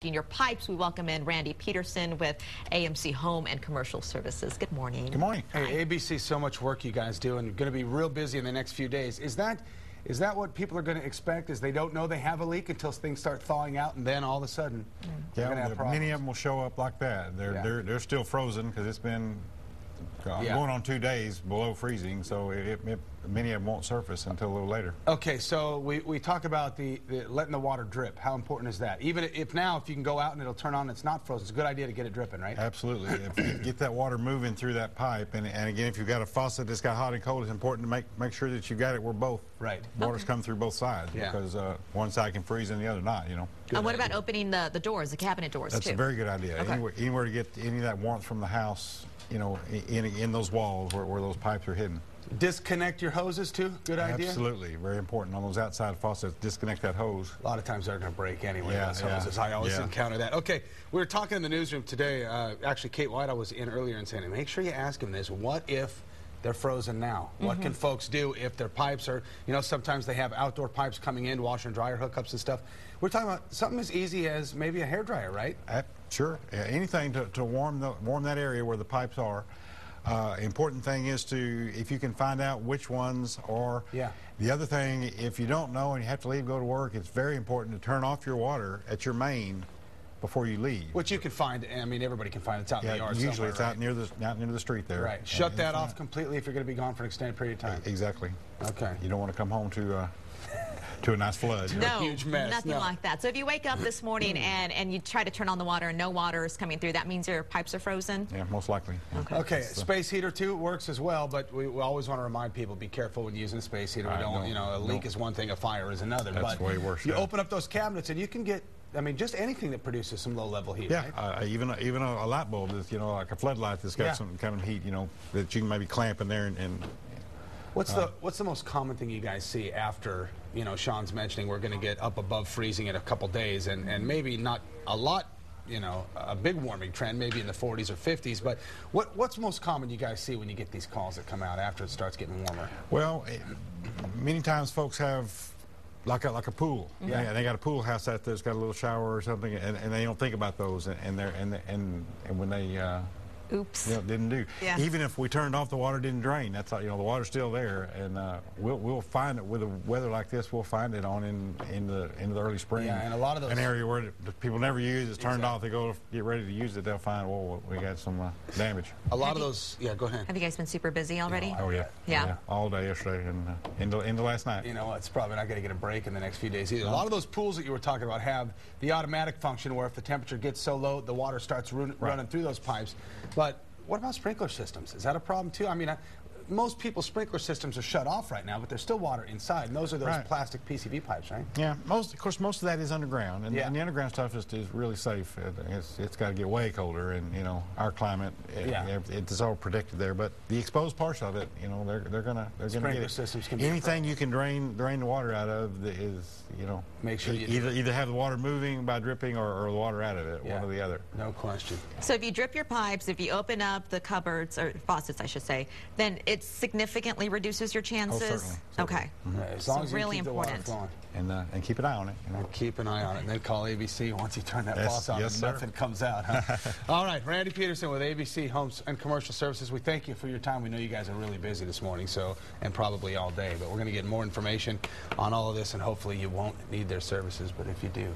In your pipes, we welcome in Randy Peterson with AMC Home and Commercial Services. Good morning. Good morning. Hey, ABC, so much work you guys do, and going to be real busy in the next few days. Is that what people are going to expect? Is they don't know they have a leak until things start thawing out, and then all of a sudden, yeah, many of them will show up like that. They're still frozen because it's been going on 2 days below freezing, so many of them won't surface until a little later. Okay, so we talk about the letting the water drip. How important is that? Even if you can go out and it'll turn on and it's not frozen, it's a good idea to get it dripping, right? Absolutely. If you get that water moving through that pipe, and again, if you've got a faucet that's got hot and cold, it's important to make sure that you got it where both waters come through both sides, because one side can freeze and the other not, you know. And what about opening the doors, the cabinet doors, That's too? a very good idea. Okay. Anywhere to get any of that warmth from the house, you know, in those walls where those pipes are hidden. Disconnect your hoses too. Good idea. Absolutely, very important on those outside faucets. Disconnect that hose. A lot of times they're going to break anyway. Those hoses. I always encounter that. Okay, we were talking in the newsroom today. Actually, Kate White was in earlier and saying, make sure you ask them this: what if they're frozen now? What can folks do if their pipes are? You know, sometimes they have outdoor pipes coming in, washer and dryer hookups and stuff. We're talking about something as easy as maybe a hairdryer, right? Sure. Yeah, anything to warm that area where the pipes are. Important thing is if you can find out which ones are. The other thing, if you don't know and you have to leave, go to work, it's very important to turn off your water at your main before you leave. Which you can find. I mean, everybody can find. It's out in the yard usually it's out near the street there. Right. Shut that off completely if you're going to be gone for an extended period of time. Exactly. Okay. You don't want to come home to a nice flood. No, a huge mess. Nothing like that. So if you wake up this morning and you try to turn on the water and no water is coming through, that means your pipes are frozen? Yeah, most likely. Okay, space heater too works as well, but we always want to remind people, be careful when using a space heater. A leak is one thing, a fire is another. That's way worse. You open up those cabinets and you can get, I mean, just anything that produces some low-level heat. Yeah, right? even a light bulb is, like a floodlight that's got some kind of heat, that you can maybe clamp in there and What's the most common thing you guys see after, Sean's mentioning we're going to get up above freezing in a couple days and maybe not a lot, a big warming trend, maybe in the 40s or 50s, but what's most common you guys see when you get these calls that come out after it starts getting warmer? Well, many times folks have like a pool. Yeah, they got a pool house out there that's got a little shower or something, and they don't think about those, and when they oops. Didn't do. Yeah. Even if we turned off, the water didn't drain. That's the water's still there, and we'll find it with the weather like this. We'll find it into the early spring. Yeah, and a lot of those, an area where people never use it's turned off. They go to get ready to use it. They'll find, well, we got some damage. A lot of those. Yeah, go ahead. Have you guys been super busy already? Oh yeah. All day yesterday and into last night. You know, it's probably not going to get a break in the next few days either. A lot of those pools that you were talking about have the automatic function where if the temperature gets so low, the water starts running through those pipes. But what about sprinkler systems? Is that a problem too? I mean, most people's sprinkler systems are shut off right now, but there's still water inside, and those are those plastic PCV pipes, right? Yeah, of course, most of that is underground, and the underground stuff is really safe. It's got to get way colder, and our climate, it's all protected there. But the exposed parts of it, they're gonna get it. Systems can be anything you can drain the water out of is, make sure you either have the water moving by dripping or the water out of it, one or the other. No question. So if you drip your pipes, if you open up the cupboards or faucets, I should say, then it significantly reduces your chances. Oh, certainly. Okay. As long as you really keep important. The water flowing. And keep an eye on it. Keep an eye on it, and then call ABC once you turn that faucet on and nothing comes out. Huh? All right, Randy Peterson with ABC Homes and Commercial Services. We thank you for your time. We know you guys are really busy this morning, and probably all day. But we're going to get more information on all of this, and hopefully you won't need their services. But if you do,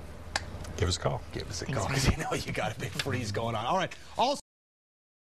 give us a call. Give us a call because you got a big freeze going on. All right. Also